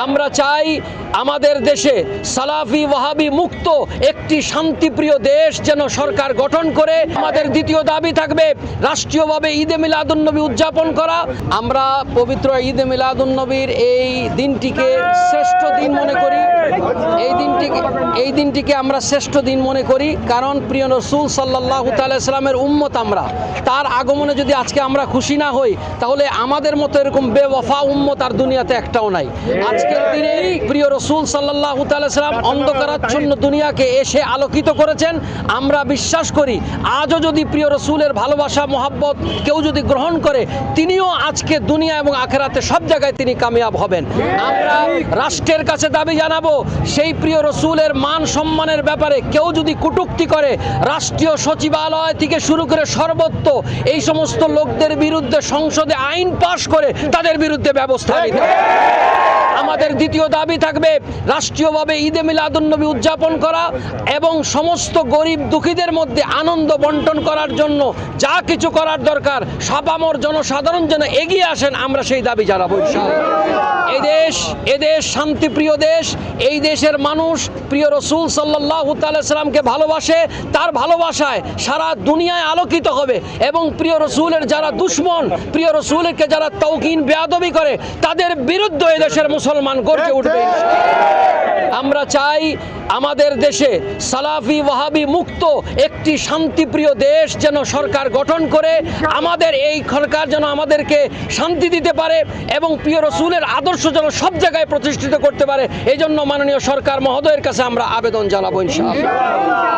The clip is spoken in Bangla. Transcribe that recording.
আমরা চাই আমাদের দেশে সালাফি ওয়াহাবি মুক্ত একটি শান্তিপ্রিয় দেশ যেন সরকার গঠন করে। আমাদের দ্বিতীয় দাবি থাকবে রাষ্ট্রীয়ভাবে ঈদে মিলাদুন্নবী উদযাপন করা। আমরা পবিত্র ঈদে মিলাদুন্নবীর এই দিনটিকে শ্রেষ্ঠ দিন মনে করি। এই দিনটিকে আমরা শ্রেষ্ঠ দিন মনে করি, কারণ প্রিয় রাসূল সাল্লাল্লাহু তাআলা সাল্লামের উম্মত আমরা। তার আগমনে যদি আজকে আমরা খুশি না হই, তাহলে আমাদের মতো এরকম বেওয়াফা উম্মত আর দুনিয়াতে একটাও নাই। আজকের দিনে প্রিয় রাসূল সাল্লাল্লাহু তাআলা সাল্লাম অন্ধকারাচ্ছন্ন দুনিয়াকে এসে আলোকিত করেছেন। আমরা বিশ্বাস করি আজও যদি প্রিয় রাসূলের ভালোবাসা মহব্বত কেউ যদি গ্রহণ করে, তিনিও আজকে দুনিয়া এবং আখিরাতে সব জায়গায় তিনি কামিয়াব হবেন। আমরা রাষ্ট্রের কাছে দাবি জানাবো, সেই প্রিয় রাসূলের মান সম্মানের ব্যাপারে কেউ যদি কটূক্তি করে, রাষ্ট্রীয় সচিবালয় থেকে শুরু করে সর্বত্র এই সমস্ত লোকদের বিরুদ্ধে সংসদে আইন পাশ করে তাদের বিরুদ্ধে ব্যবস্থা নিতে হবে। আমাদের দ্বিতীয় দাবি থাকবে রাষ্ট্রীয়ভাবে ঈদে মিলাদুন্নবী উদযাপন করা এবং সমস্ত গরিব দুঃখীদের মধ্যে আনন্দ বন্টন করার জন্য যা কিছু করার দরকার সাপামর জনসাধারণ যেন এগিয়ে আসেন, আমরা সেই দাবি জানাবো ইনশাআল্লাহ। এদেশ শান্তিপ্রিয় দেশ। এই দেশের মানুষ প্রিয় রাসূল সাল্লাল্লাহু তাআলা সাল্লামকে ভালোবাসে। তার ভালোবাসায় সারা দুনিয়ায় আলোকিত হবে এবং প্রিয় রাসূলের যারা দুশমন, প্রিয় রাসূলকে যারা তাওহীন বেয়াদবি করে, তাদের বিরুদ্ধে এই দেশের মুসলমান গর্জে উঠবে। আমরা চাই আমাদের দেশে সালাফি ওয়াহাবি মুক্ত একটি শান্তিপ্রিয় দেশ যেন সরকার গঠন করে। আমাদের এই সরকার যেন আমাদেরকে শান্তি দিতে পারে এবং প্রিয় রাসূলের আদর্শ যেন সব জায়গায় প্রতিষ্ঠিত করতে পারে। এই জন্য মাননীয় সরকার মহোদয়ের কাছে আমরা আবেদন জানাবো ইনশাআল্লাহ।